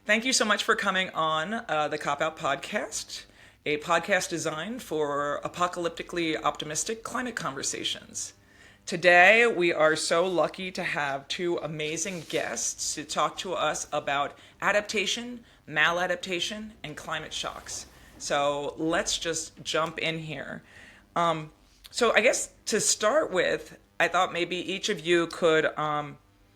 Thank you so much for coming on the COPOut Podcast, a podcast designed for apocalyptically optimistic climate conversations. Today, we are so lucky to have two amazing guests to talk to us about adaptation, maladaptation, and climate shocks. So let's just jump in here. So I guess to start with, I thought maybe each of you could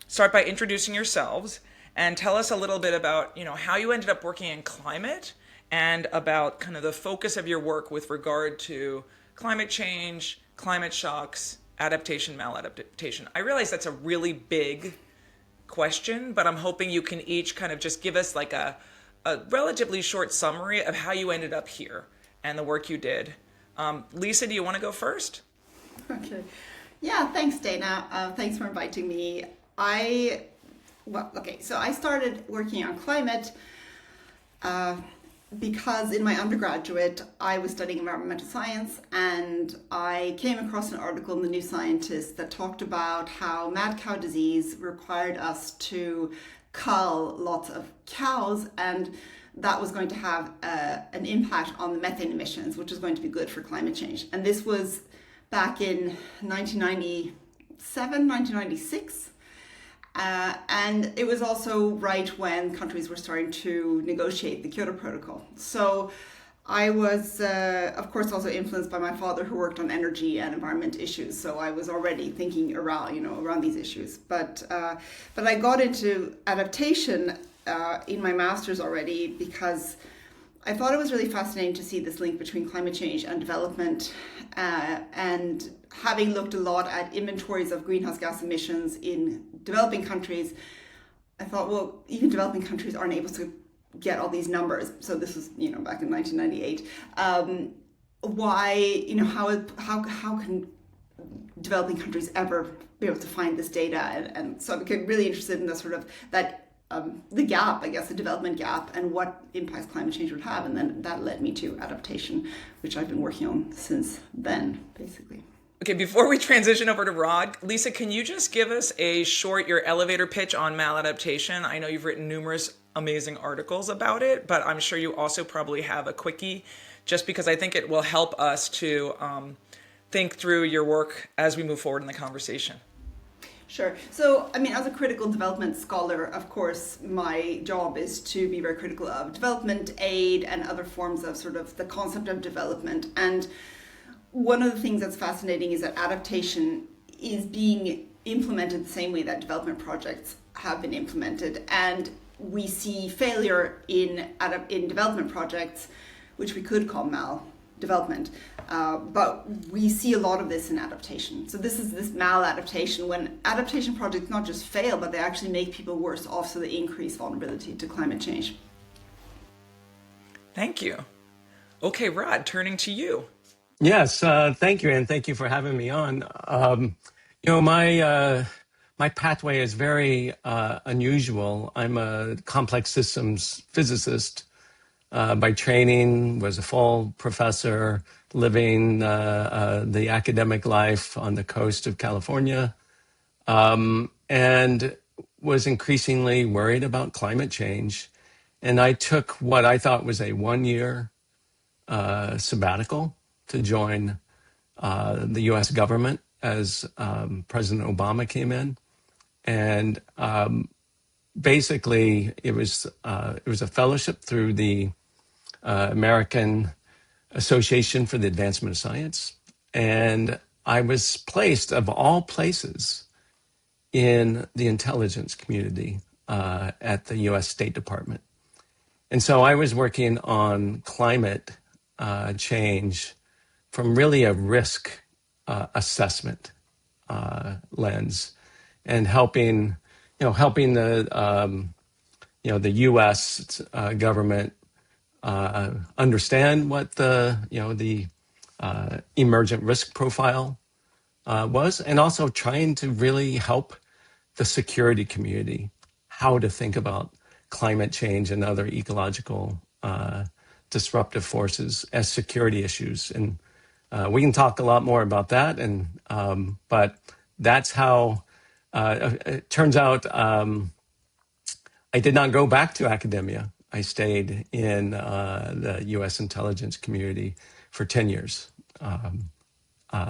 start by introducing yourselves and tell us a little bit about, how you ended up working in climate and about kind of the focus of your work with regard to climate change, climate shocks, adaptation, maladaptation. I realize that's a really big question, but I'm hoping you can each kind of just give us like a relatively short summary of how you ended up here and the work you did. Lisa, do you want to go first? Okay. Yeah, thanks, Dana. Thanks for inviting me. So I started working on climate because in my undergraduate, I was studying environmental science, and I came across an article in the New Scientist that talked about how mad cow disease required us to cull lots of cows, and that was going to have an impact on the methane emissions, which was going to be good for climate change. And this was back in 1997, 1996. And it was also right when countries were starting to negotiate the Kyoto Protocol. So I was, of course, also influenced by my father, who worked on energy and environment issues. So I was already thinking around these issues. But I got into adaptation in my master's already because I thought it was really fascinating to see this link between climate change and development. And having looked a lot at inventories of greenhouse gas emissions in developing countries, I thought, well, even developing countries aren't able to get all these numbers. So this was, back in 1998. How can developing countries ever be able to find this data? And so I became really interested in the sort of the gap, I guess, the development gap, and what impacts climate change would have. And then that led me to adaptation, which I've been working on since then, basically. Okay, before we transition over to Rod, Lisa, can you just give us your elevator pitch on maladaptation? I know you've written numerous amazing articles about it, but I'm sure you also probably have a quickie, just because I think it will help us to think through your work as we move forward in the conversation. Sure. So, as a critical development scholar, of course, my job is to be very critical of development aid and other forms of sort of the concept of development. And one of the things that's fascinating is that adaptation is being implemented the same way that development projects have been implemented. And we see failure in development projects, which we could call maldevelopment. But we see a lot of this in adaptation. So this is this maladaptation, when adaptation projects not just fail, but they actually make people worse off, so they increase vulnerability to climate change. Thank you. Okay, Rod, turning to you. Yes, thank you, and thank you for having me on. My pathway is very unusual. I'm a complex systems physicist by training, was a full professor living the academic life on the coast of California, and was increasingly worried about climate change. And I took what I thought was a 1-year sabbatical to join the U.S. government as President Obama came in. And basically, it was a fellowship through the American Association for the Advancement of Science. And I was placed, of all places, in the intelligence community at the U.S. State Department. And so I was working on climate change from really a risk assessment lens, and helping the U.S. Government understand what the emergent risk profile was, and also trying to really help the security community how to think about climate change and other ecological disruptive forces as security issues. And we can talk a lot more about that. And but that's how it turns out. I I did not go back to academia. I stayed in the U.S. intelligence community for 10 years,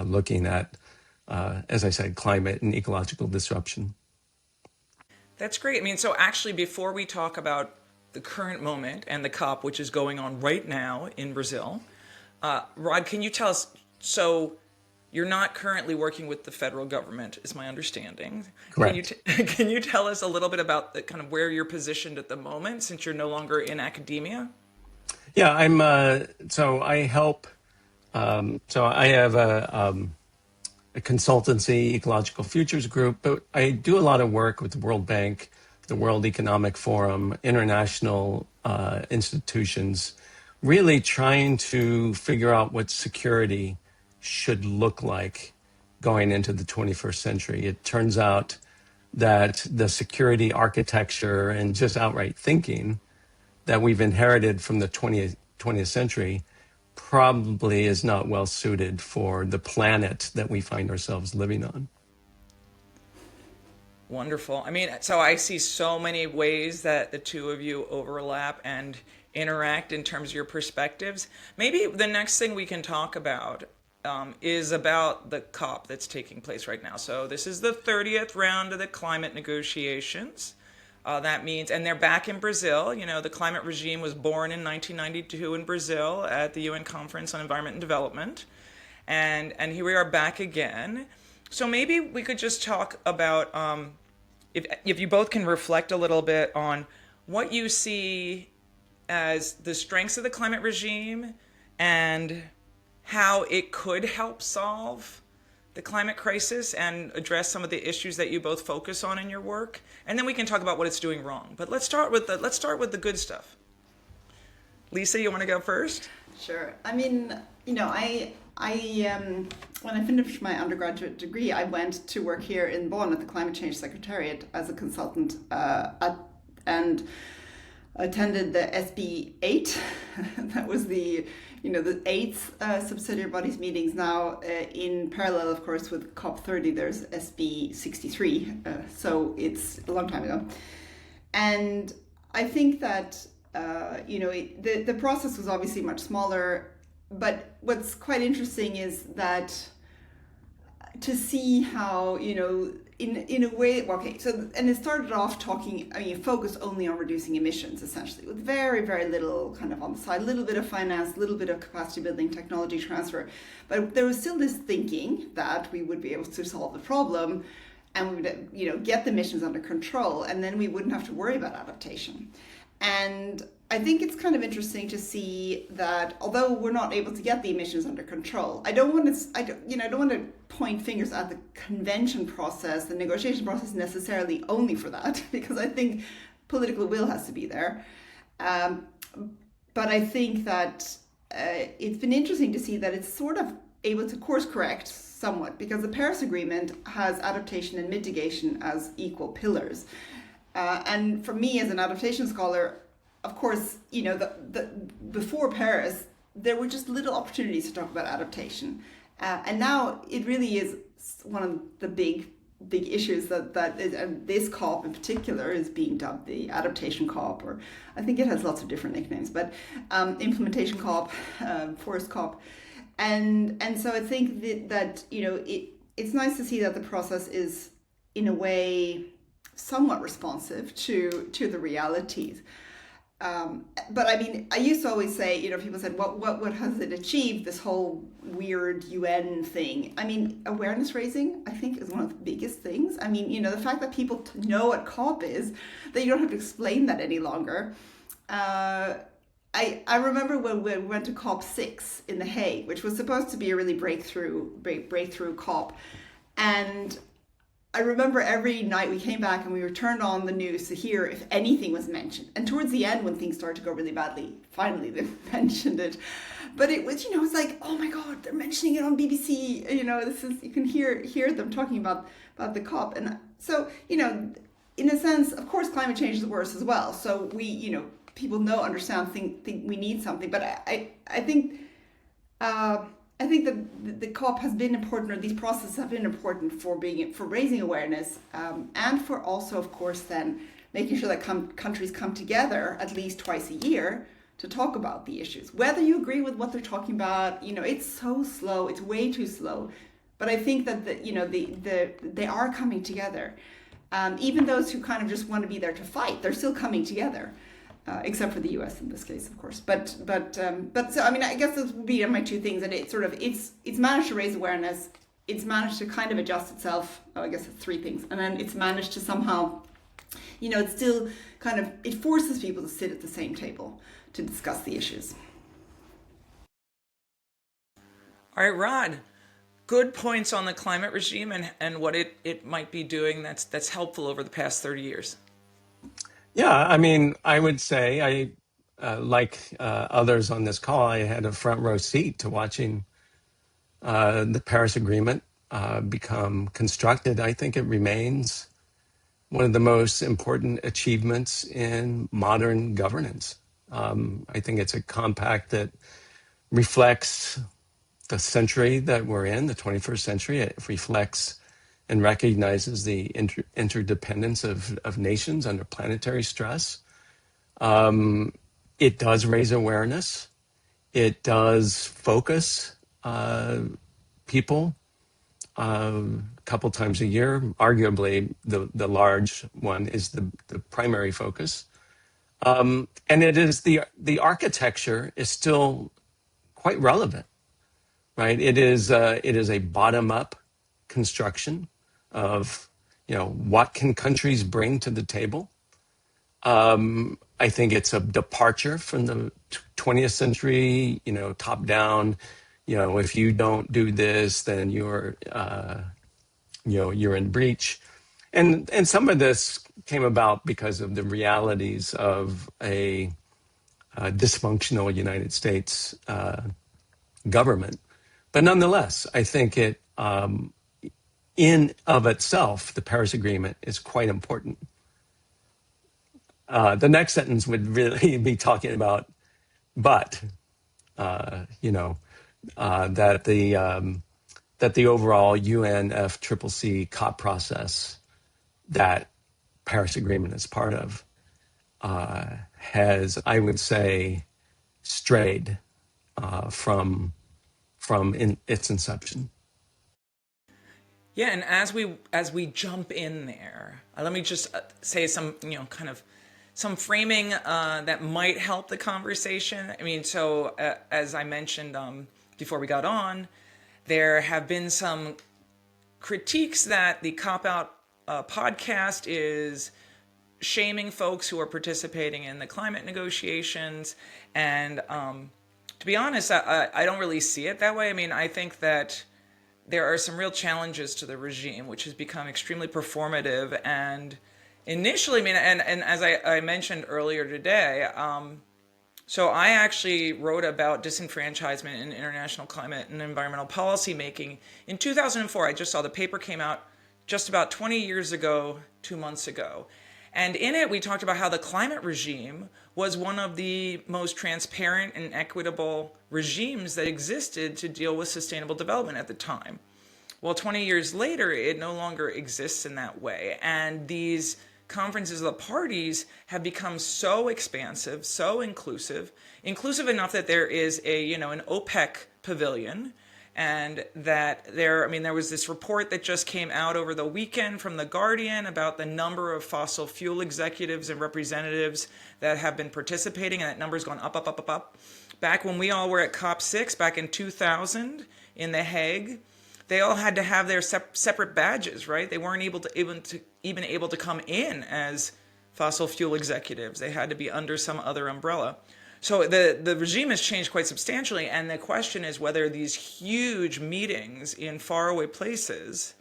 looking at, as I said, climate and ecological disruption. That's great. I mean, so actually, before we talk about the current moment and the COP, which is going on right now in Brazil, Rod, can you tell us? So, you're not currently working with the federal government, is my understanding. Correct. Can you tell us a little bit about the kind of where you're positioned at the moment, since you're no longer in academia? Yeah, I'm. So I help. So I have a consultancy, Ecological Futures Group, but I do a lot of work with the World Bank, the World Economic Forum, international institutions, really trying to figure out what security should look like going into the 21st century. It turns out that the security architecture and just outright thinking that we've inherited from the 20th century probably is not well suited for the planet that we find ourselves living on. Wonderful. I mean, so I see so many ways that the two of you overlap and interact in terms of your perspectives. Maybe the next thing we can talk about is about the COP that's taking place right now. So this is the 30th round of the climate negotiations. That means, and they're back in Brazil. You know, the climate regime was born in 1992 in Brazil at the UN Conference on Environment and Development. And here we are back again. So maybe we could just talk about, if you both can reflect a little bit on what you see as the strengths of the climate regime and how it could help solve the climate crisis and address some of the issues that you both focus on in your work, and then we can talk about what it's doing wrong. But let's start with the good stuff. Lisa, you want to go first? Sure. I mean, you know, I when I finished my undergraduate degree, I went to work here in Bonn at the Climate Change Secretariat as a consultant, and attended the SB8. That was the eighth subsidiary bodies meetings. Now, in parallel, of course, with COP30, there's SB63. So it's a long time ago. And I think that, the process was obviously much smaller. But what's quite interesting is that to see how, in a way, and it started off focused only on reducing emissions, essentially, with very, very little kind of on the side, a little bit of finance, a little bit of capacity building, technology transfer. But there was still this thinking that we would be able to solve the problem and we would, get the emissions under control, and then we wouldn't have to worry about adaptation. And I think it's kind of interesting to see that although we're not able to get the emissions under control, I don't want to point fingers at the convention process, the negotiation process necessarily only for that, because I think political will has to be there. But I think that it's been interesting to see that it's sort of able to course correct somewhat, because the Paris Agreement has adaptation and mitigation as equal pillars. And for me as an adaptation scholar, of course, before Paris, there were just little opportunities to talk about adaptation. And now it really is one of the big issues that is, and this COP in particular is being dubbed the Adaptation COP, or I think it has lots of different nicknames, but Implementation COP, Forest COP. And so I think that it's nice to see that the process is, in a way, somewhat responsive to the realities. But I mean, I used to always say, people said, what has it achieved, this whole weird UN thing? I mean, awareness raising, I think, is one of the biggest things. I mean, the fact that people know what COP is, that you don't have to explain that any longer. I remember when we went to COP6 in The Hague, which was supposed to be a really breakthrough COP. And I remember every night we came back and we were turned on the news to hear if anything was mentioned. And towards the end, when things started to go really badly, finally they mentioned it. But it was, it's like, oh my God, they're mentioning it on BBC. This is, you can hear them talking about the COP. And so, in a sense, of course, climate change is worse as well. So we, people understand, think we need something. But I think that the COP has been important, or these processes have been important for raising awareness, and for also, of course, then making sure that countries come together at least twice a year to talk about the issues. Whether you agree with what they're talking about, it's so slow. It's way too slow. But I think that they are coming together. Even those who kind of just want to be there to fight, they're still coming together. Except for the U.S. in this case, of course. But so I guess those would be my two things. And it's managed to raise awareness. It's managed to kind of adjust itself. Oh, I guess it's three things. And then it's managed to somehow, it's still kind of, it forces people to sit at the same table to discuss the issues. All right, Rod. Good points on the climate regime and what it might be doing that's helpful over the past 30 years. Yeah, I would say like others on this call, I had a front row seat to watching the Paris Agreement become constructed. I think it remains one of the most important achievements in modern governance. I think it's a compact that reflects the century that we're in, the 21st century. It reflects and recognizes the interdependence of nations under planetary stress. It does raise awareness. It does focus people a couple times a year. Arguably, the large one is the primary focus. And it is the architecture is still quite relevant, right? It is a bottom-up construction of what can countries bring to the table. I think it's a departure from the 20th century, top down. If you don't do this, then you're in breach. And some of this came about because of the realities of a dysfunctional United States government. But nonetheless, I think it, in of itself, the Paris Agreement is quite important. The next sentence would really be talking about, but, that the overall UNFCCC COP process that Paris Agreement is part of has, I would say, strayed from its inception. Yeah, and as we jump in there, let me just say some kind of some framing that might help the conversation. So as I mentioned before we got on, there have been some critiques that the COPOut podcast is shaming folks who are participating in the climate negotiations. And to be honest, I don't really see it that way. I think that there are some real challenges to the regime, which has become extremely performative. And initially, and as I mentioned earlier today, so I actually wrote about disenfranchisement in international climate and environmental policy making in 2004. I just saw the paper came out just about 20 years ago, 2 months ago. And in it, we talked about how the climate regime was one of the most transparent and equitable regimes that existed to deal with sustainable development at the time. Well, 20 years later, it no longer exists in that way. And these conferences of the parties have become so expansive, so inclusive enough that there is an OPEC pavilion. And that there was this report that just came out over the weekend from The Guardian about the number of fossil fuel executives and representatives that have been participating, and that number's gone up, up, up, up, up. Back when we all were at COP6, back in 2000 in The Hague, they all had to have their separate badges, right? They weren't even able to come in as fossil fuel executives. They had to be under some other umbrella. So the regime has changed quite substantially, and the question is whether these huge meetings in faraway places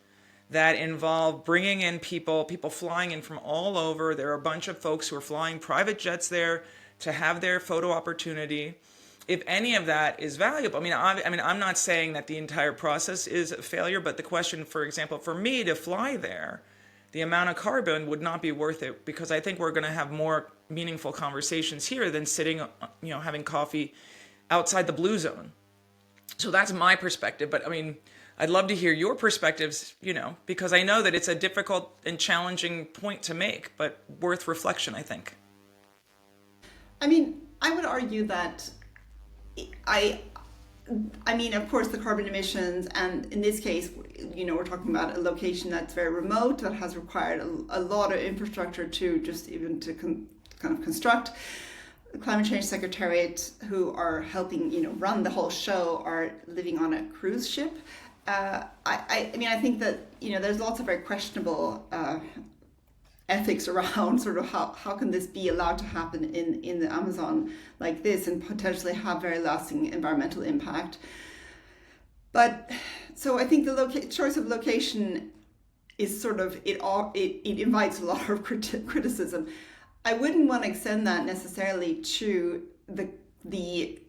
that involve bringing in people flying in from all over, there are a bunch of folks who are flying private jets there to have their photo opportunity, if any of that is valuable. I'm not saying that the entire process is a failure, but the question, for example, for me to fly there, the amount of carbon would not be worth it, because I think we're going to have more meaningful conversations here than sitting, having coffee outside the blue zone. So that's my perspective. But I'd love to hear your perspectives, because I know that it's a difficult and challenging point to make, but worth reflection, I think. I mean, I would argue that of course, the carbon emissions, and in this case, we're talking about a location that's very remote, that has required a lot of infrastructure to just even to kind of construct. The Climate Change Secretariat, who are helping, run the whole show, are living on a cruise ship. I think that, there's lots of very questionable ethics around sort of how can this be allowed to happen in the Amazon like this and potentially have very lasting environmental impact. But so I think the choice of location is sort of it invites a lot of criticism. I wouldn't want to extend that necessarily to the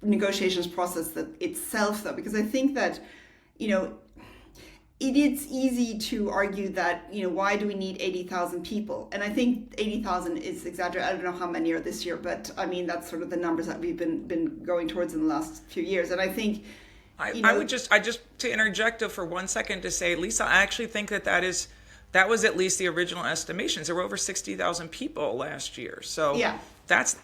negotiations process that itself, though, because I think that it is easy to argue that, why do we need 80,000 people? And I think 80,000 is exaggerated. I don't know how many are this year, but I mean, that's sort of the numbers that we've been going towards in the last few years. And I think, I just to interject for 1 second to say, Lisa, I actually think that was at least the original estimations. There were over 60,000 people last year. So yeah, that's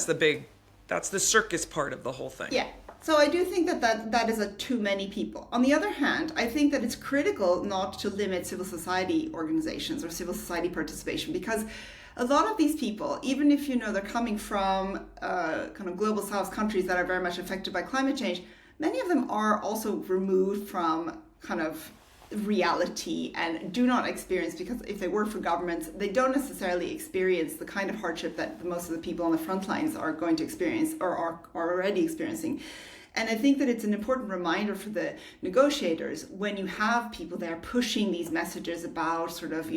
the circus part of the whole thing. Yeah. So I do think that is too many people. On the other hand, I think that it's critical not to limit civil society organizations or civil society participation, because a lot of these people, even if they're coming from kind of global south countries that are very much affected by climate change, many of them are also removed from kind of reality and do not experience, because if they work for governments, they don't necessarily experience the kind of hardship that most of the people on the front lines are going to experience or are already experiencing. And I think that it's an important reminder for the negotiators when you have people there pushing these messages about sort of,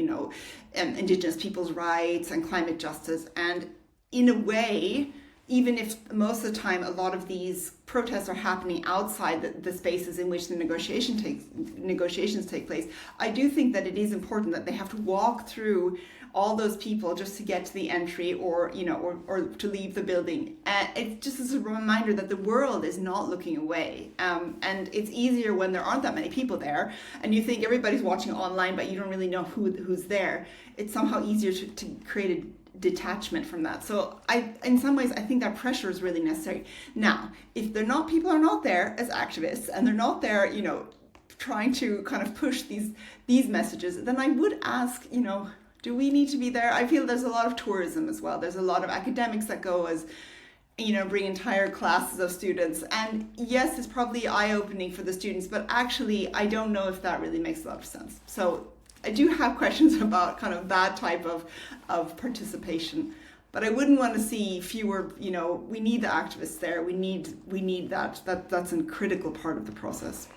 indigenous people's rights and climate justice. And in a way, even if most of the time a lot of these protests are happening outside the spaces in which the negotiations take place, I do think that it is important that they have to walk through all those people just to get to the entry or to leave the building. And it just is a reminder that the world is not looking away. And it's easier when there aren't that many people there and you think everybody's watching online, but you don't really know who's there. It's somehow easier to create a detachment from that. So in some ways, I think that pressure is really necessary. Now, if people are not there as activists and they're not there, trying to kind of push these messages, then I would ask, do we need to be there? I feel there's a lot of tourism as well. There's a lot of academics that go as, bring entire classes of students. And yes, it's probably eye-opening for the students, but actually, I don't know if that really makes a lot of sense. So I do have questions about kind of that type of participation, but I wouldn't want to see fewer, we need the activists there. We need that's a critical part of the process.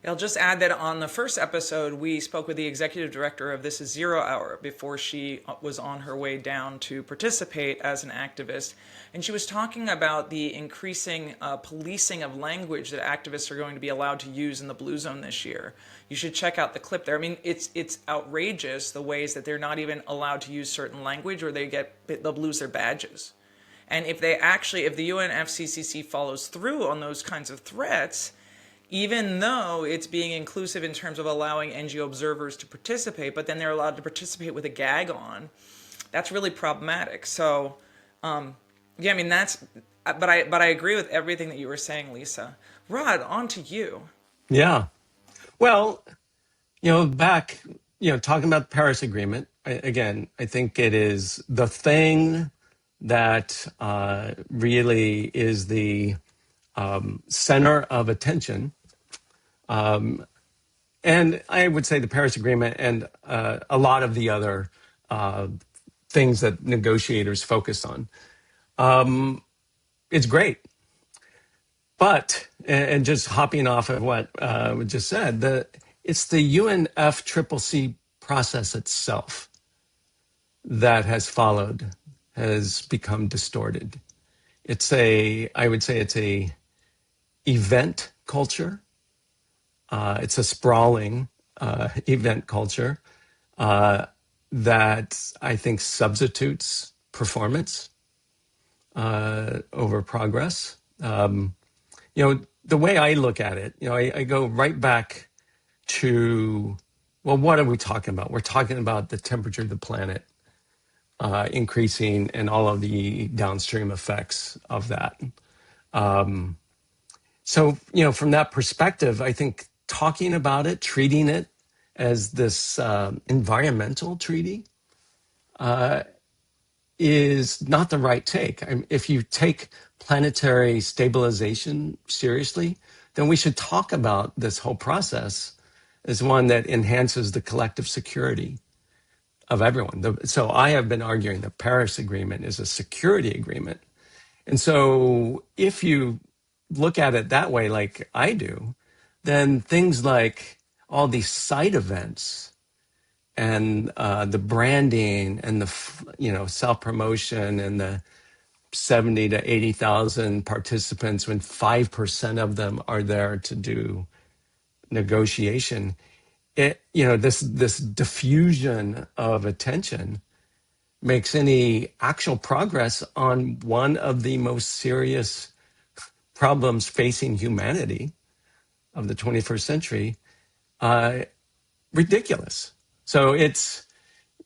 I'll just add that on the first episode, we spoke with the executive director of This Is Zero Hour before she was on her way down to participate as an activist. And she was talking about the increasing policing of language that activists are going to be allowed to use in the Blue Zone this year. You should check out the clip there. I mean, it's outrageous the ways that they're not even allowed to use certain language or they'll lose their badges. And if the UNFCCC follows through on those kinds of threats, even though it's being inclusive in terms of allowing NGO observers to participate, but then they're allowed to participate with a gag on, that's really problematic. So, but I agree with everything that you were saying, Lisa. Rod, on to you. Yeah. Well, back, talking about the Paris Agreement, again, I think it is the thing that really is the center of attention. And I would say the Paris Agreement and a lot of the other things that negotiators focus on. It's great. But, and just hopping off of what we just said, it's the UNFCCC process itself that has become distorted. I would say it's a event culture. It's a sprawling event culture that I think substitutes performance over progress. the way I look at it, I go right back to, well, what are we talking about? We're talking about the temperature of the planet increasing and all of the downstream effects of that. So, from that perspective, I think talking about it, treating it as this environmental treaty is not the right take. If you take planetary stabilization seriously, then we should talk about this whole process as one that enhances the collective security of everyone. So I have been arguing the Paris Agreement is a security agreement. And so if you look at it that way, like I do, then things like all these side events and the branding and the self promotion and the 70 to 80,000 participants when 5% of them are there to do negotiation, this diffusion of attention makes any actual progress on one of the most serious problems facing humanity of the 21st century ridiculous. So it's,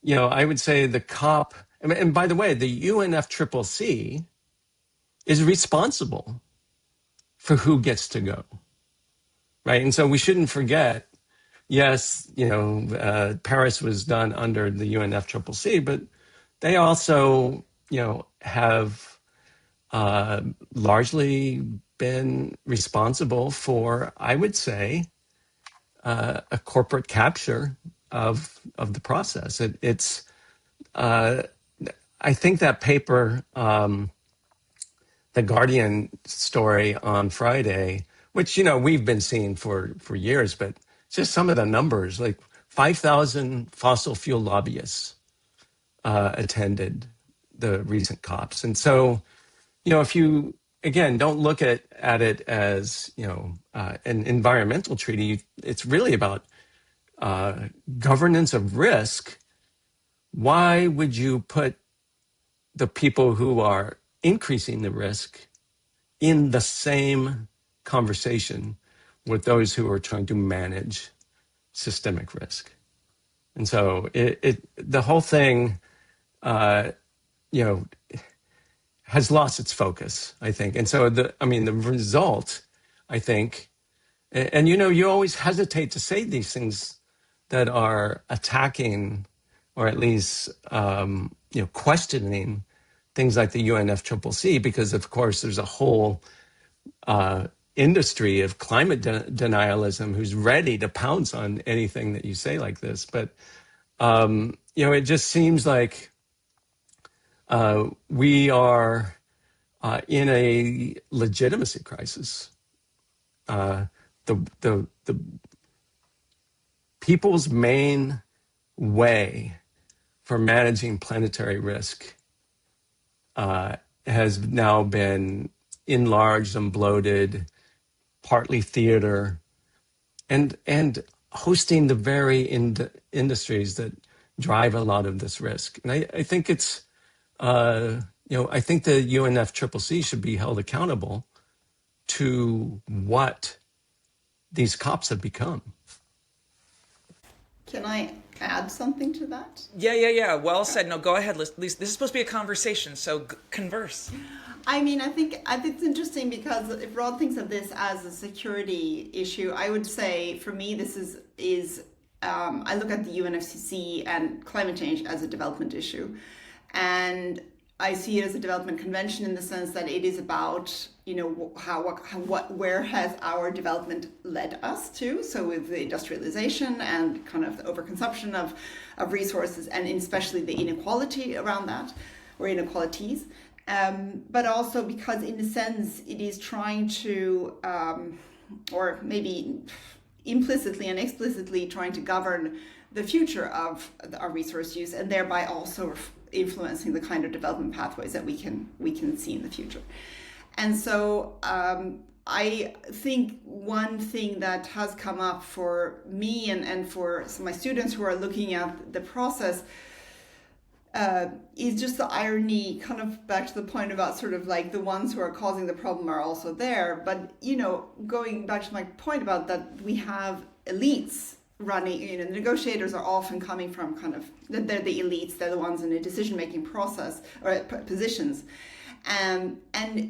I would say the COP, and by the way, the UNFCCC is responsible for who gets to go, right? And so we shouldn't forget, yes, Paris was done under the UNFCCC, but they also, have largely been responsible for, I would say, a corporate capture of the process. It's I think that paper, the Guardian story on Friday, which we've been seeing for years, but just some of the numbers, like 5,000 fossil fuel lobbyists attended the recent COPs, and so if you again don't look at it as an environmental treaty, it's really about governance of risk. Why would you put the people who are increasing the risk in the same conversation with those who are trying to manage systemic risk? And so the whole thing, has lost its focus, I think. And so the result, I think, and you always hesitate to say these things that are attacking or at least questioning things like the UNFCCC, because of course there's a whole industry of climate denialism who's ready to pounce on anything that you say like this. But it just seems like we are in a legitimacy crisis. The people's main way for managing planetary risk has now been enlarged and bloated, partly theater, and hosting the very industries that drive a lot of this risk. And I think it's, I think the UNFCCC should be held accountable to what these COPs have become. Can I add something to that? Yeah. Well said. No, go ahead, Lisa. This is supposed to be a conversation, so converse. I think it's interesting because if Rod thinks of this as a security issue, I would say for me this is I look at the UNFCCC and climate change as a development issue, and I see it as a development convention in the sense that it is about where has our development led us to. So with the industrialization and kind of the overconsumption of resources, and especially the inequality around that, or inequalities. But also because in a sense it is trying to, or maybe implicitly and explicitly trying to govern the future of our resource use, and thereby also influencing the kind of development pathways that we can see in the future. And so I think one thing that has come up for me and for some of my students who are looking at the process, is just the irony, kind of back to the point about sort of like the ones who are causing the problem are also there. But, going back to my point about that, we have elites running, the negotiators are often coming from kind of, they're the elites, they're the ones in a decision-making process or positions. And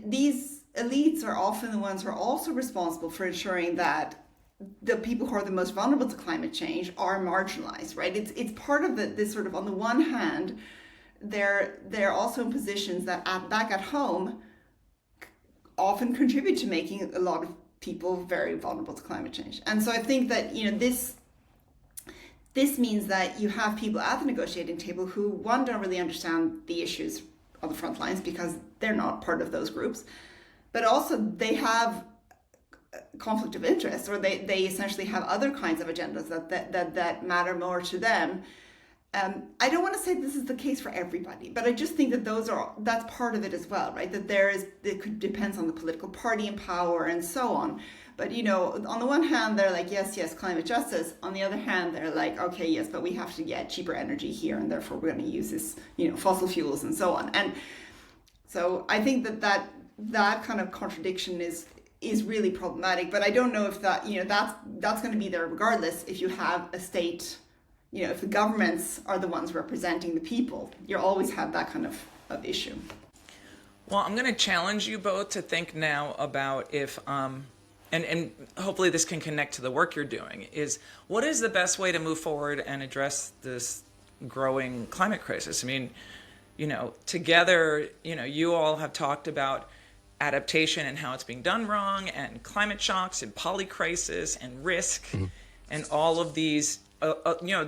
these elites are often the ones who are also responsible for ensuring that the people who are the most vulnerable to climate change are marginalized, right? It's part of this sort of, on the one hand, they're also in positions that back at home often contribute to making a lot of people very vulnerable to climate change. And so I think that, this means that you have people at the negotiating table who, one, don't really understand the issues on the front lines because they're not part of those groups, but also they have conflict of interest, or they essentially have other kinds of agendas that matter more to them. I don't want to say this is the case for everybody, but I just think that that's part of it as well, right? That depends on the political party in power and so on. But, on the one hand, they're like, yes, climate justice. On the other hand, they're like, okay, yes, but we have to get cheaper energy here, and therefore we're going to use this, fossil fuels and so on. And so I think that kind of contradiction is really problematic. But I don't know if that, that's going to be there regardless if you have a state, if the governments are the ones representing the people. You'll always have that kind of issue. Well, I'm going to challenge you both to think now about if, and hopefully this can connect to the work you're doing, is what is the best way to move forward and address this growing climate crisis? I mean, together, you all have talked about adaptation and how it's being done wrong, and climate shocks and polycrisis and risk, and all of these,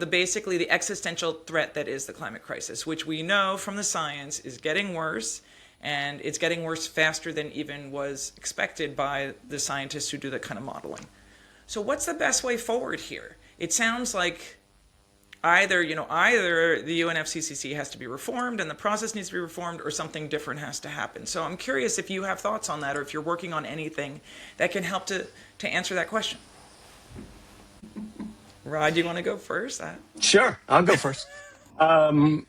basically the existential threat that is the climate crisis, which we know from the science is getting worse, and it's getting worse faster than even was expected by the scientists who do that kind of modeling. So what's the best way forward here? It sounds like either the UNFCCC has to be reformed and the process needs to be reformed, or something different has to happen. So I'm curious if you have thoughts on that, or if you're working on anything that can help to answer that question. Rod, do you want to go first? Sure, I'll go first. One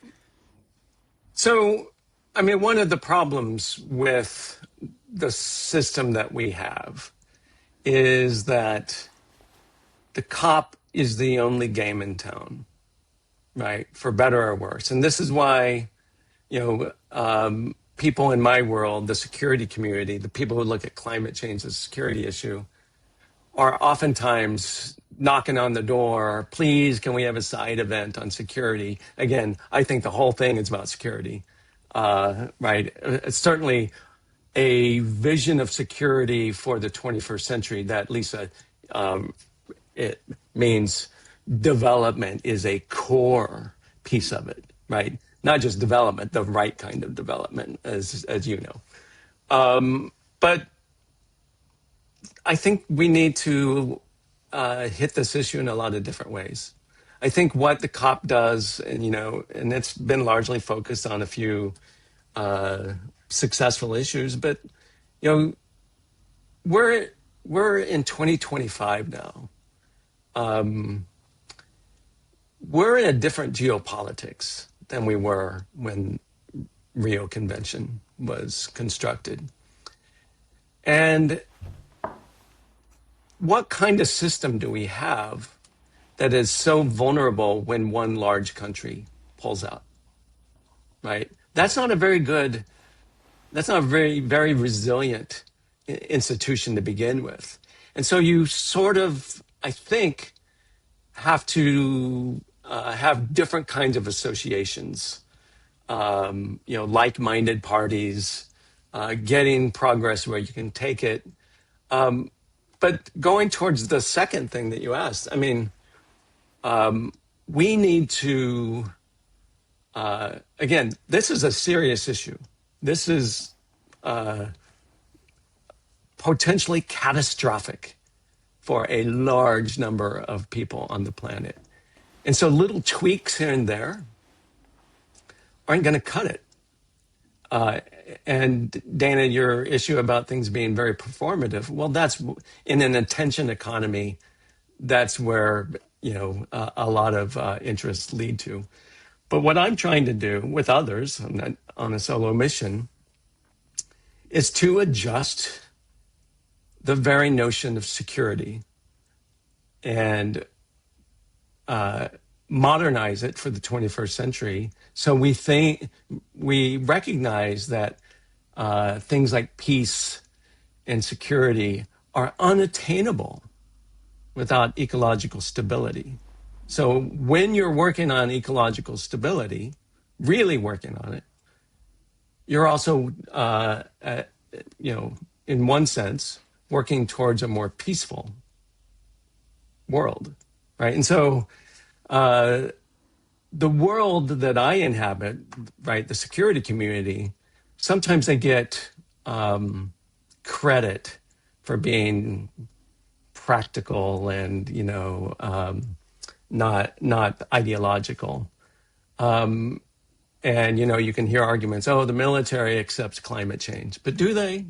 of the problems with the system that we have is that the COP is the only game in town, right? For better or worse. And this is why, people in my world, the security community, the people who look at climate change as a security issue, are oftentimes knocking on the door, please, can we have a side event on security? Again, I think the whole thing is about security, right? It's certainly a vision of security for the 21st century that, Lisa, it means development is a core piece of it, right? Not just development, the right kind of development, as you know. But I think we need to hit this issue in a lot of different ways. I think what the COP does, and it's been largely focused on a few successful issues, but we're in 2025 now. We're in a different geopolitics than we were when Rio Convention was constructed. And what kind of system do we have that is so vulnerable when one large country pulls out, right? That's not a very, very resilient institution to begin with. And so you sort of, I think, have to have different kinds of associations, like-minded parties, getting progress where you can take it. But going towards the second thing that you asked, we need to, again, this is a serious issue. This is potentially catastrophic for a large number of people on the planet. And so little tweaks here and there aren't going to cut it. And Dana, your issue about things being very performative, well, that's in an attention economy, that's where, a lot of interests lead to. But what I'm trying to do with others on a solo mission is to adjust the very notion of security and modernize it for the 21st century. So we recognize that things like peace and security are unattainable without ecological stability. So when you're working on ecological stability, really working on it, you're also, in one sense, working towards a more peaceful world, right? And so the world that I inhabit, right, the security community, sometimes they get credit for being practical and not ideological. And you can hear arguments, oh, the military accepts climate change, but do they?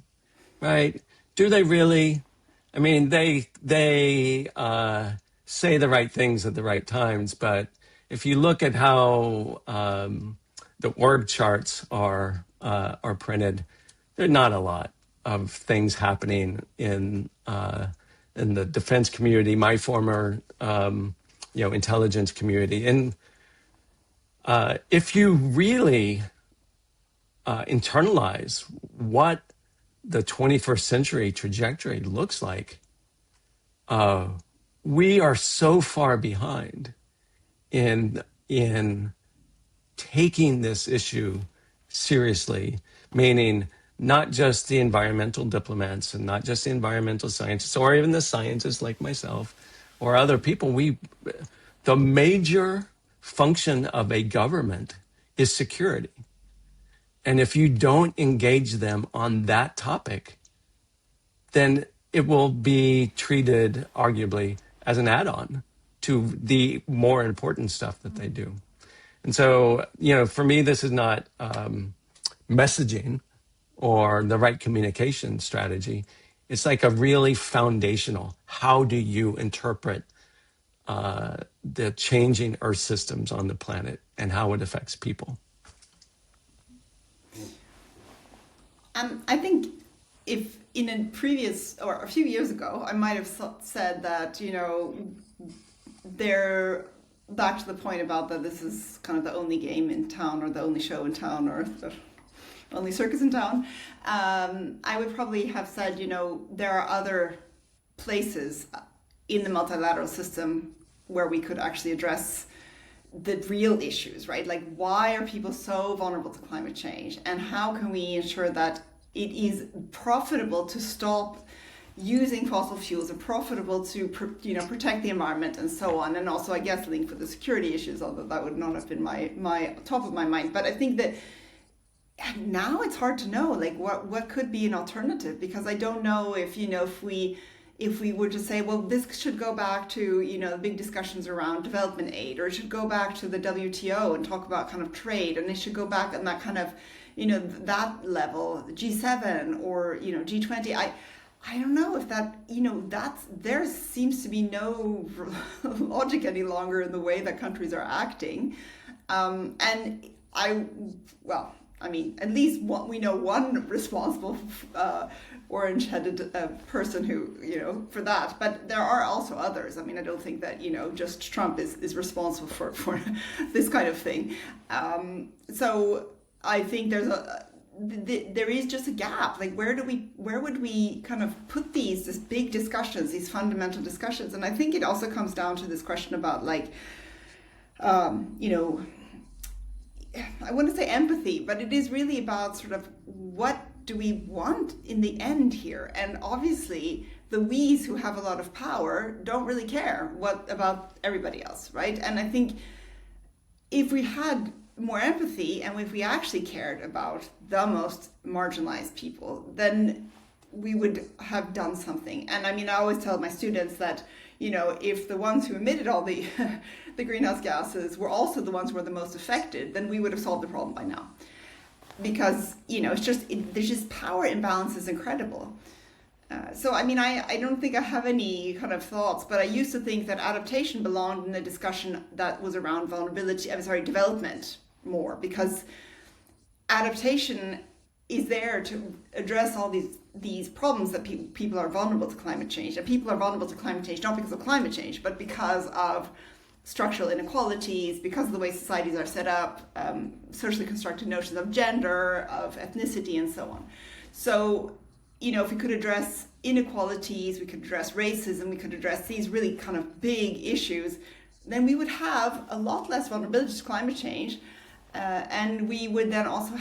Right? Do they really? I mean, they say the right things at the right times, but if you look at how the org charts are printed, there's not a lot of things happening in the defense community, my former intelligence community, and if you really internalize what the 21st century trajectory looks like, we are so far behind in taking this issue seriously, meaning not just the environmental diplomats and not just the environmental scientists or even the scientists like myself or other people. The major function of a government is security. And if you don't engage them on that topic, then it will be treated arguably as an add-on to the more important stuff that they do. And so, for me, this is not messaging or the right communication strategy. It's like a really foundational, how do you interpret the changing Earth systems on the planet and how it affects people? I think if in a previous or a few years ago, I might have said that, they're back to the point about that this is kind of the only game in town or the only show in town or the only circus in town. I would probably have said, there are other places in the multilateral system where we could actually address the real issues, right? Like, why are people so vulnerable to climate change? And how can we ensure that it is profitable to stop using fossil fuels, and profitable to protect the environment and so on? And also, I guess, linked with the security issues, although that would not have been my top of my mind. But I think that now it's hard to know, like, what could be an alternative, because I don't know if if we were to say, well, this should go back to, the big discussions around development aid, or it should go back to the WTO and talk about kind of trade, and it should go back on that kind of, that level, G7 or, G20. I don't know if that, there seems to be no logic any longer in the way that countries are acting. And at least we know one responsible orange-headed person who, for that. But there are also others. I mean, I don't think that, just Trump is responsible for this kind of thing. So I think there is just a gap. Like, where would we kind of put these big discussions, these fundamental discussions? And I think it also comes down to this question about, like, I wouldn't say empathy, but it is really about sort of what do we want in the end here? And obviously the we's who have a lot of power don't really care about everybody else, right? And I think if we had more empathy and if we actually cared about the most marginalized people, then we would have done something. And I mean, I always tell my students that, if the ones who emitted all the the greenhouse gases were also the ones who were the most affected, then we would have solved the problem by now. Because, it's just, there's just power imbalance is incredible. So, I mean, I don't think I have any kind of thoughts, but I used to think that adaptation belonged in the discussion that was around development more, because adaptation is there to address all these problems that people are vulnerable to climate change. And people are vulnerable to climate change not because of climate change, but because of structural inequalities, because of the way societies are set up, socially constructed notions of gender, of ethnicity, and so on. So, if we could address inequalities, we could address racism, we could address these really kind of big issues, then we would have a lot less vulnerability to climate change, and we would then also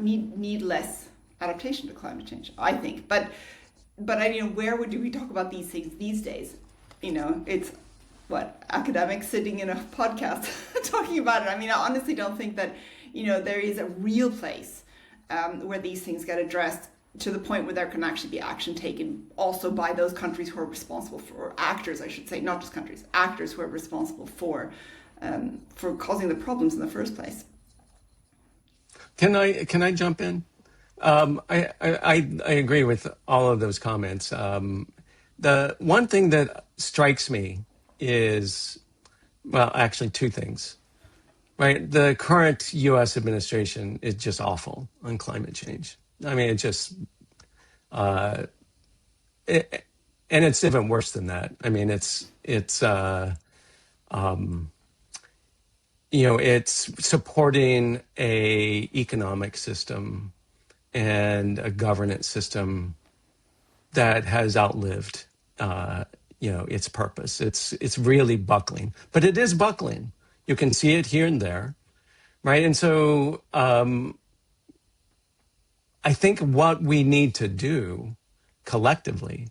need less adaptation to climate change, I think. But where do we talk about these things these days? It's academics sitting in a podcast talking about it. I mean, I honestly don't think that there is a real place where these things get addressed to the point where there can actually be action taken also by those countries who are responsible for, actors, I should say, not just countries, actors who are responsible for causing the problems in the first place. Can I jump in? I agree with all of those comments. The one thing that strikes me is, well, actually two things, right? The current U.S. administration is just awful on climate change. I mean, and it's even worse than that. I mean, it's supporting a economic system and a governance system that has outlived, its purpose. It's really buckling, but it is buckling. You can see it here and there, right? And so I think what we need to do collectively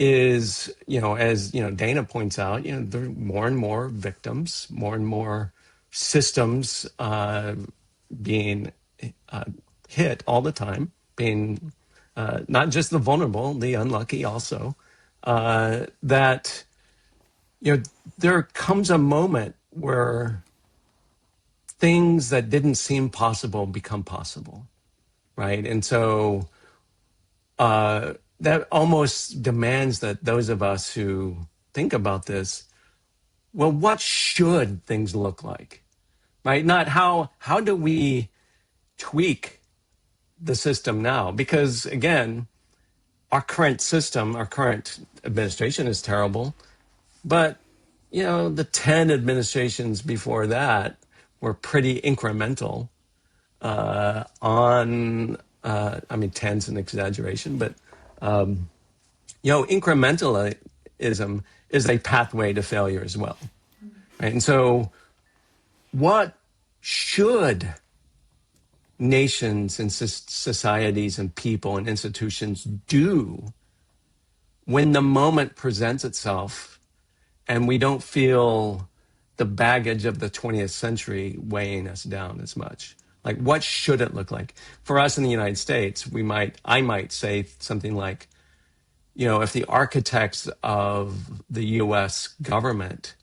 is, as Dana points out, there are more and more victims, more and more systems being hit all the time, being not just the vulnerable, the unlucky also. That there comes a moment where things that didn't seem possible become possible, right? And so that almost demands that those of us who think about this, well, what should things look like, right? Not how do we tweak the system now? Because again, our current system, our current administration is terrible, but the 10 administrations before that were pretty incremental on, I mean, 10's an exaggeration, but incrementalism is a pathway to failure as well, right? And so what should nations and societies and people and institutions do when the moment presents itself and we don't feel the baggage of the 20th century weighing us down as much? Like, what should it look like? For us in the United States, I might say something like, if the architects of the US government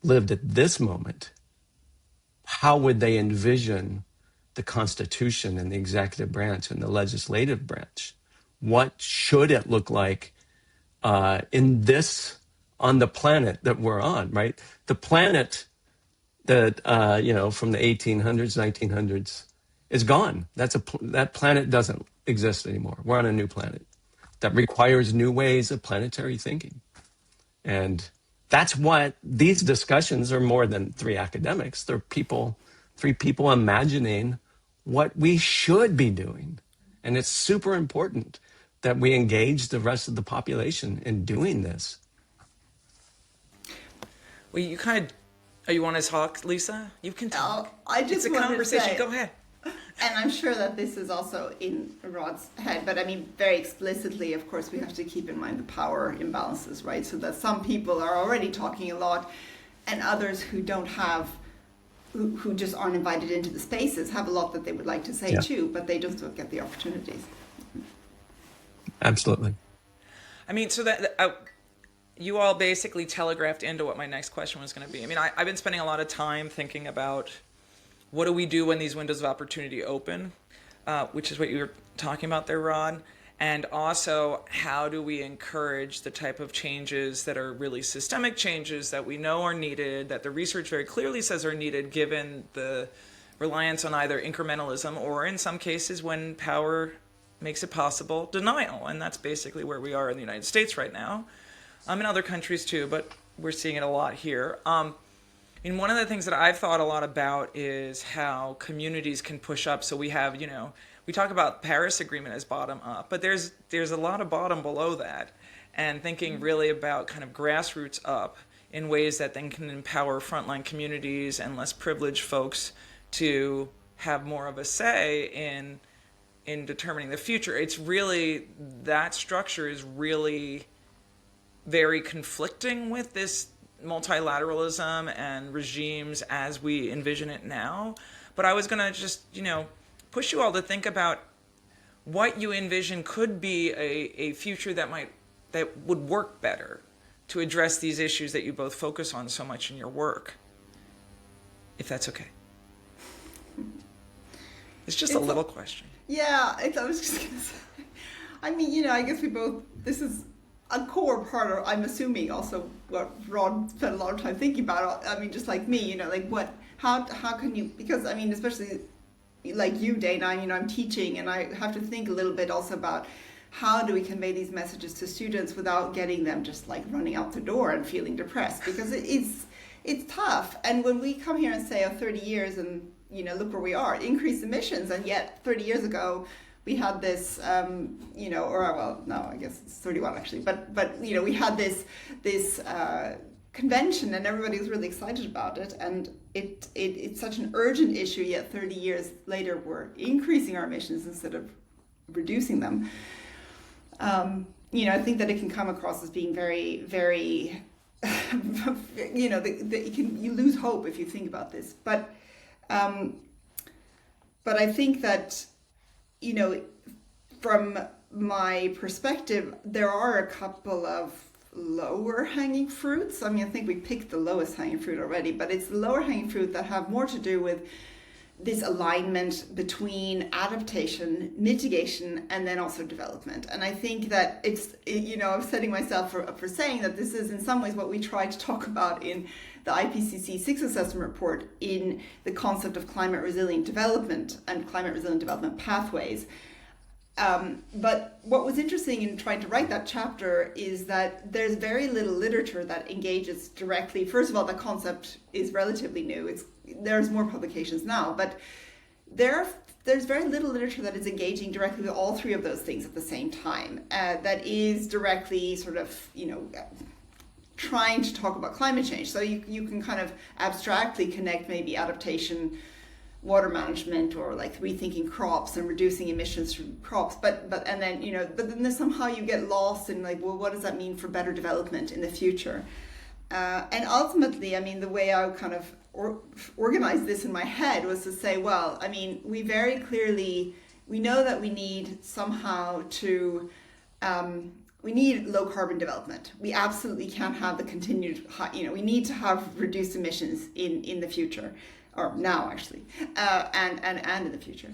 lived at this moment, how would they envision the Constitution and the executive branch and the legislative branch? What should it look like on the planet that we're on, right? The planet that, from the 1800s, 1900s is gone. That planet doesn't exist anymore. We're on a new planet that requires new ways of planetary thinking. And that's what these discussions are more than three academics. They're three people imagining what we should be doing. And it's super important that we engage the rest of the population in doing this. Well, you want to talk, Lisa? You can talk. It's a conversation. Go ahead. And I'm sure that this is also in Rod's head, but I mean, very explicitly, of course, we have to keep in mind the power imbalances, right? So that some people are already talking a lot, and others who just aren't invited into the spaces have a lot that they would like to say too, but they just don't get the opportunities. Absolutely. I mean, so that you all basically telegraphed into what my next question was going to be. I mean, I've been spending a lot of time thinking about what do we do when these windows of opportunity open, which is what you were talking about there, Rod. And also, how do we encourage the type of changes that are really systemic changes that we know are needed, that the research very clearly says are needed, given the reliance on either incrementalism or, in some cases, when power makes it possible, denial. And that's basically where we are in the United States right now. In other countries too, but we're seeing it a lot here. And one of the things that I've thought a lot about is how communities can push up. So we have, we talk about Paris Agreement as bottom up, but there's a lot of bottom below that, and thinking really about kind of grassroots up in ways that then can empower frontline communities and less privileged folks to have more of a say in determining the future. It's really, that structure is really very conflicting with this multilateralism and regimes as we envision it now. But I was going to just, push you all to think about what you envision could be a future that would work better to address these issues that you both focus on so much in your work, if that's okay. It's just a little question. Yeah, I was just going to say, I mean, I guess this is a core part of, I'm assuming also what Rod spent a lot of time thinking about. I mean, just like me, how can you, because I mean, especially like you, Dana, I'm teaching, and I have to think a little bit also about how do we convey these messages to students without getting them just like running out the door and feeling depressed, because it's tough. And when we come here and say, 30 years and, look where we are, increased emissions, and yet 30 years ago, we had this, no, I guess it's 31 actually, but we had this convention, and everybody was really excited about it, and it's such an urgent issue, yet 30 years later we're increasing our emissions instead of reducing them. I think that it can come across as being very, very, you lose hope if you think about this, but I think that, from my perspective, there are a couple of lower hanging fruits. I mean, I think we picked the lowest hanging fruit already, but it's the lower hanging fruit that have more to do with this alignment between adaptation, mitigation, and then also development. And I think that I'm setting myself up for saying that this is in some ways what we try to talk about in the IPCC 6th Assessment Report, in the concept of climate resilient development and climate resilient development pathways. But what was interesting in trying to write that chapter is that there's very little literature that engages directly. First of all, the concept is relatively new. There's more publications now, but there's very little literature that is engaging directly with all three of those things at the same time. That is directly sort of, trying to talk about climate change. So you can kind of abstractly connect maybe adaptation, water management, or like rethinking crops and reducing emissions from crops, but then somehow you get lost in like, well, what does that mean for better development in the future? And ultimately, I mean, the way I kind of organized this in my head was to say, well, I mean, we know that we need somehow to we need low carbon development. We absolutely can't have the continued high, we need to have reduced emissions in the future, or now actually, and in the future.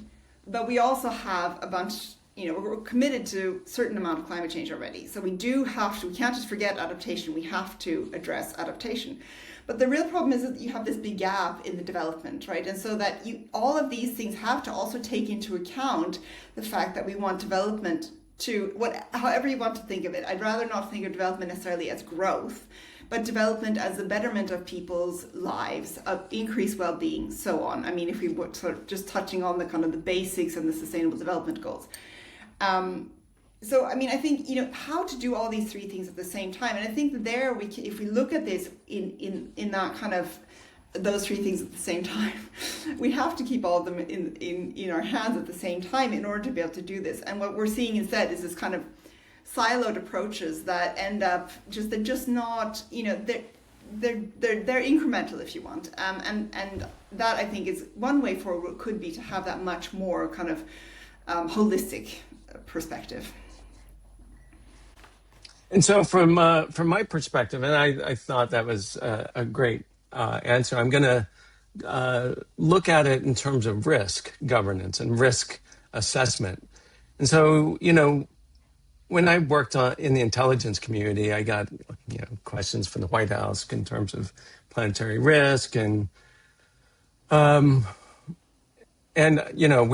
But we also have a bunch, we're committed to a certain amount of climate change already. So we can't just forget adaptation, we have to address adaptation. But the real problem is that you have this big gap in the development, right? And so that all of these things have to also take into account the fact that we want development to, however you want to think of it. I'd rather not think of development necessarily as growth, but development as the betterment of people's lives, of increased well-being, so on. I mean, if we were sort of just touching on the kind of the basics and the sustainable development goals. So, I mean, I think, how to do all these three things at the same time. And I think that if we look at this in that kind of, those three things at the same time, we have to keep all of them in our hands at the same time in order to be able to do this. And what we're seeing instead is this kind of siloed approaches that end up just not, they're incremental, if you want. And that, I think, is one way forward could be to have that much more kind of holistic perspective. And so from my perspective, and I thought that was a great answer, I'm going to look at it in terms of risk governance and risk assessment. And so, when I worked in the intelligence community, I got questions from the White House in terms of planetary risk, and we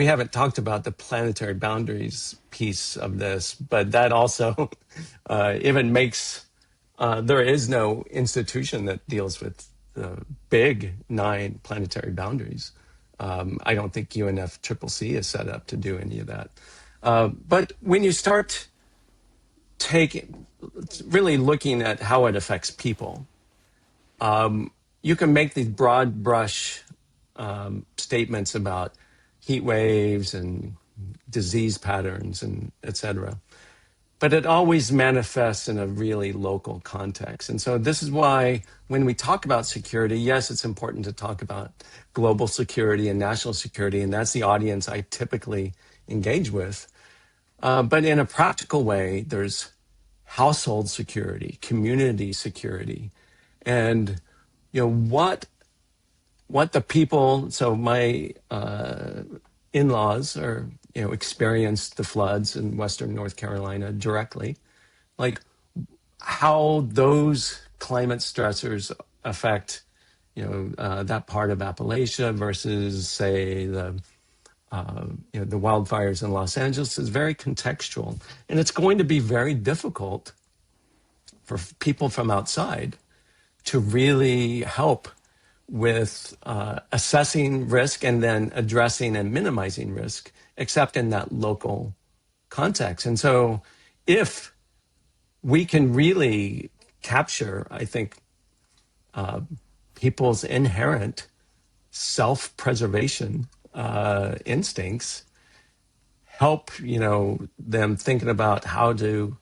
haven't talked about the planetary boundaries piece of this, but that also even makes there is no institution that deals with the big 9 planetary boundaries. I don't think UNFCCC is set up to do any of that. But when you start really looking at how it affects people, you can make these broad brush statements about heat waves and disease patterns and et cetera. But it always manifests in a really local context. And so this is why when we talk about security, yes, it's important to talk about global security and national security, and that's the audience I typically engage with. But in a practical way, there's household security, community security, and what the people. So my in-laws are experienced the floods in Western North Carolina directly, like how those climate stressors affect that part of Appalachia versus say the wildfires in Los Angeles is very contextual, and it's going to be very difficult for people from outside to really help with assessing risk and then addressing and minimizing risk, except in that local context. And so if we can really capture, I think, people's inherent self-preservation instincts, help them thinking about how to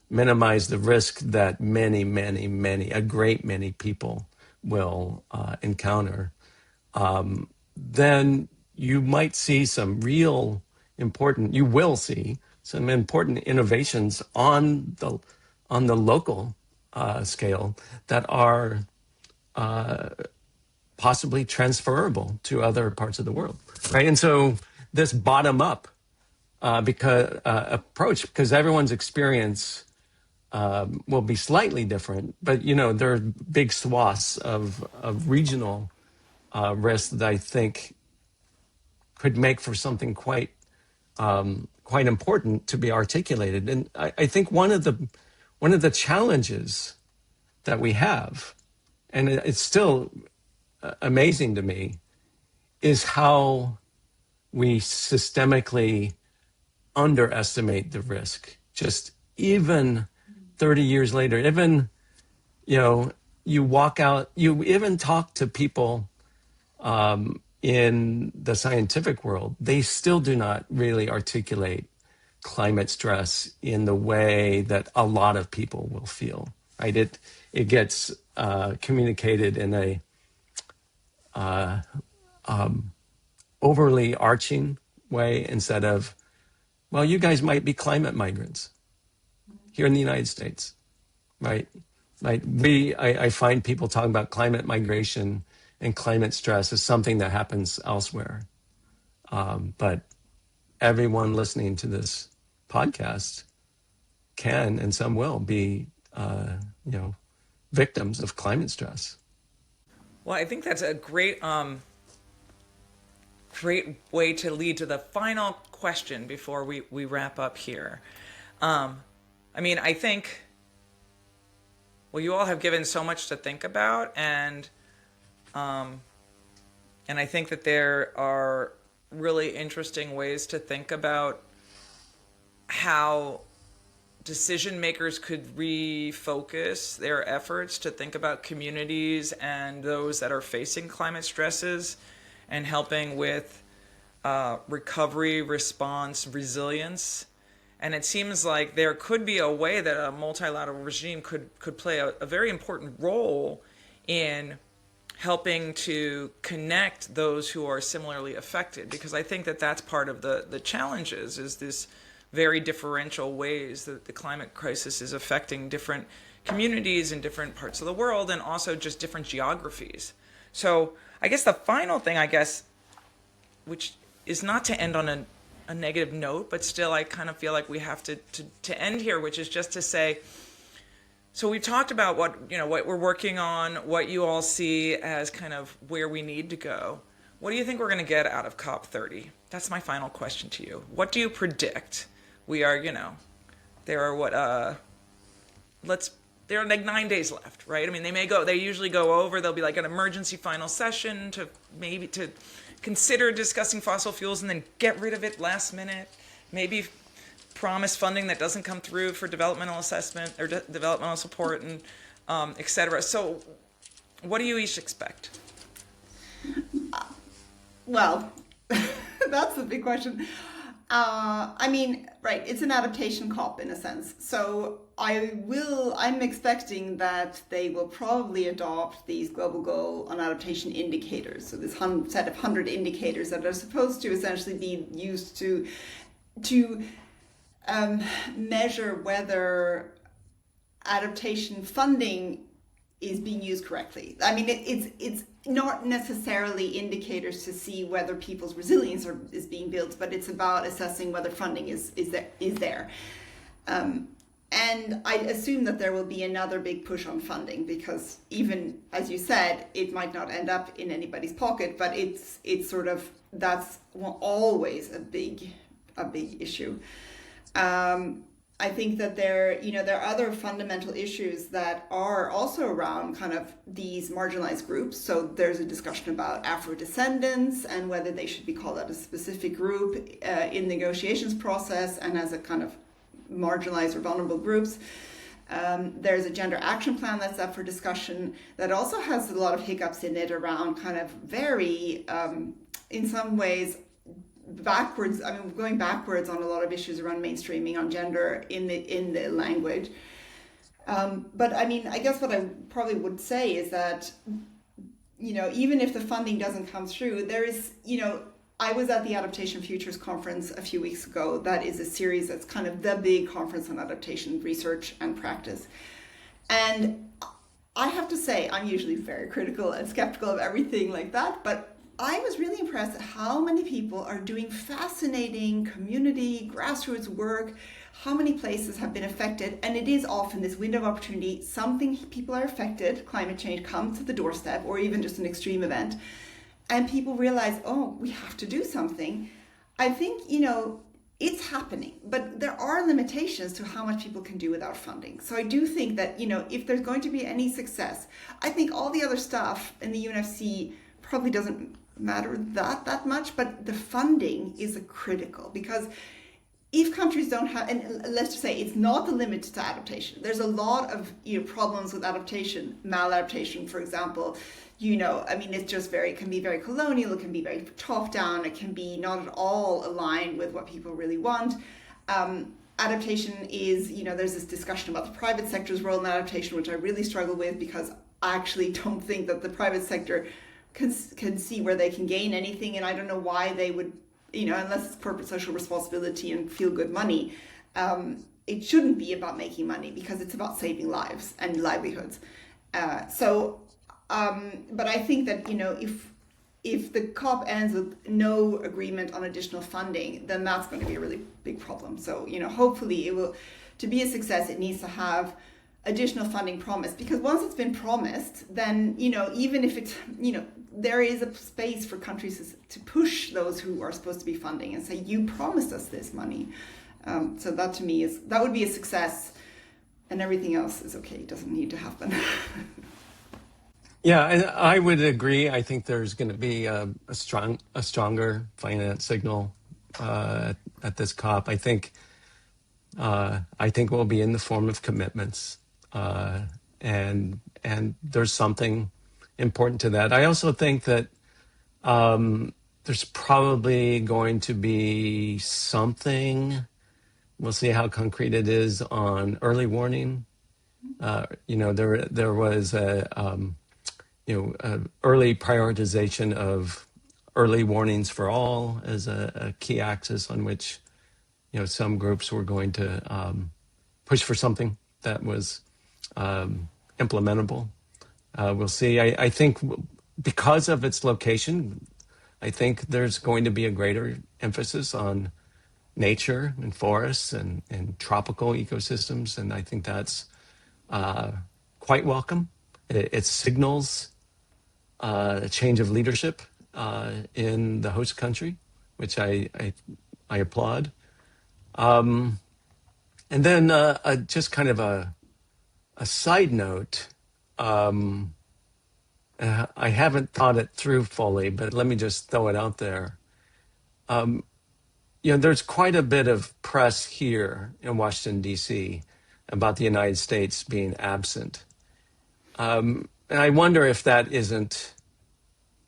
minimize the risk that a great many people will encounter, then you might see some real important. You will see some important innovations on the local scale that are possibly transferable to other parts of the world, right? And so this bottom up approach, because everyone's experience will be slightly different, but there are big swaths of regional risk that I think could make for something quite important to be articulated. And I think one of the challenges that we have, and it's still amazing to me, is how we systemically underestimate the risk. Just even 30 years later, even, you walk out, you even talk to people in the scientific world, they still do not really articulate climate stress in the way that a lot of people will feel, right? It gets communicated in a overly arching way instead of, well, you guys might be climate migrants here in the United States, right? Like I find people talking about climate migration and climate stress as something that happens elsewhere. But everyone listening to this podcast can, and some will, be, victims of climate stress. Well, I think that's a great way to lead to the final question before we wrap up here. I think, well, you all have given so much to think about, and I think that there are really interesting ways to think about how decision makers could refocus their efforts to think about communities and those that are facing climate stresses and helping with recovery, response, resilience. And it seems like there could be a way that a multilateral regime could play a very important role in helping to connect those who are similarly affected, because I think that that's part of the challenges, is this very differential ways that the climate crisis is affecting different communities in different parts of the world, and also just different geographies. So I guess the final thing, which is not to end on a a negative note, but still I kind of feel like we have to end here, which is just to say, so we've talked about what we're working on, what you all see as kind of where we need to go. What do you think we're going to get out of COP30? That's my final question to you. What do you predict? We are, there are there are like 9 days left, right? I mean, they usually go over, there'll be like an emergency final session to consider discussing fossil fuels and then get rid of it last minute. Maybe promise funding that doesn't come through for developmental assessment or developmental support and et cetera. So what do you each expect? Well, that's the big question. Right, it's an adaptation COP in a sense. So I'm expecting that they will probably adopt these global goal on adaptation indicators. So this set of 100 indicators that are supposed to essentially be used to measure whether adaptation funding is being used correctly. I mean, it's not necessarily indicators to see whether people's resilience is being built, but it's about assessing whether funding is there. And I assume that there will be another big push on funding because even, as you said, it might not end up in anybody's pocket, but it's sort of, that's always a big issue. I think that there are other fundamental issues that are also around kind of these marginalized groups. So there's a discussion about Afro-descendants and whether they should be called out a specific group in the negotiations process and as a kind of marginalized or vulnerable groups. There's a gender action plan that's up for discussion that also has a lot of hiccups in it around kind of very, in some ways, going backwards on a lot of issues around mainstreaming on gender in the language. But I mean, I guess what I probably would say is that, even if the funding doesn't come through, there is, I was at the Adaptation Futures Conference a few weeks ago. That is a series that's kind of the big conference on adaptation research and practice. And I have to say, I'm usually very critical and skeptical of everything like that, but I was really impressed at how many people are doing fascinating community, grassroots work, how many places have been affected, and it is often this window of opportunity, people are affected, climate change comes to the doorstep, or even just an extreme event, and people realize, oh, we have to do something. I think, it's happening, but there are limitations to how much people can do without funding. So I do think that, if there's going to be any success, I think all the other stuff in the UNFC probably doesn't matter that much, but the funding is critical because if countries don't have, and let's just say it's not the limit to adaptation. There's a lot of problems with adaptation, maladaptation, for example. It's just it can be very colonial, it can be very top down, it can be not at all aligned with what people really want. Adaptation is, there's this discussion about the private sector's role in adaptation, which I really struggle with because I actually don't think that the private sector can see where they can gain anything, and I don't know why they would, unless it's corporate social responsibility and feel good money, it shouldn't be about making money because it's about saving lives and livelihoods. But I think that if the COP ends with no agreement on additional funding, then that's going to be a really big problem. So hopefully it will, to be a success, it needs to have additional funding promised, because once it's been promised, then even if it's there is a space for countries to push those who are supposed to be funding and say, you promised us this money. So that to me that would be a success, and everything else is okay. It doesn't need to happen. Yeah, I would agree. I think there's going to be a stronger finance signal at this COP. I think it will be in the form of commitments, and there's something important to that. I also think that there's probably going to be something. We'll see how concrete it is on early warning. There was a early prioritization of early warnings for all as a key axis on which some groups were going to push for something that was implementable. We'll see. I think because of its location, I think there's going to be a greater emphasis on nature and forests and tropical ecosystems. And I think that's quite welcome. It signals a change of leadership in the host country, which I applaud. And then just kind of a side note, I haven't thought it through fully, but let me just throw it out there. There's quite a bit of press here in Washington, D.C. about the United States being absent. And I wonder if that isn't,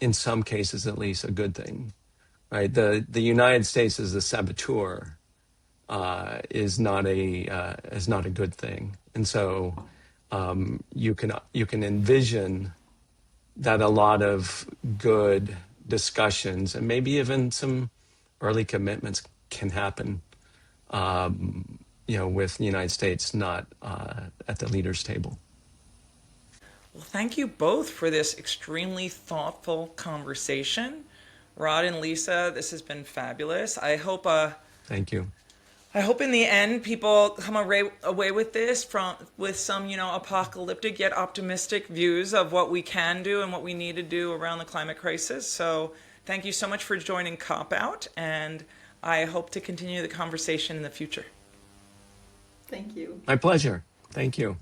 in some cases at least, a good thing, right? The United States as a saboteur is not a good thing. And so you can envision that a lot of good discussions and maybe even some early commitments can happen, with the United States not at the leaders' table. Well, thank you both for this extremely thoughtful conversation. Rod and Lisa, this has been fabulous. Thank you. I hope in the end people come away with this with some, apocalyptic yet optimistic views of what we can do and what we need to do around the climate crisis. So thank you so much for joining COPOut, and I hope to continue the conversation in the future. Thank you. My pleasure. Thank you.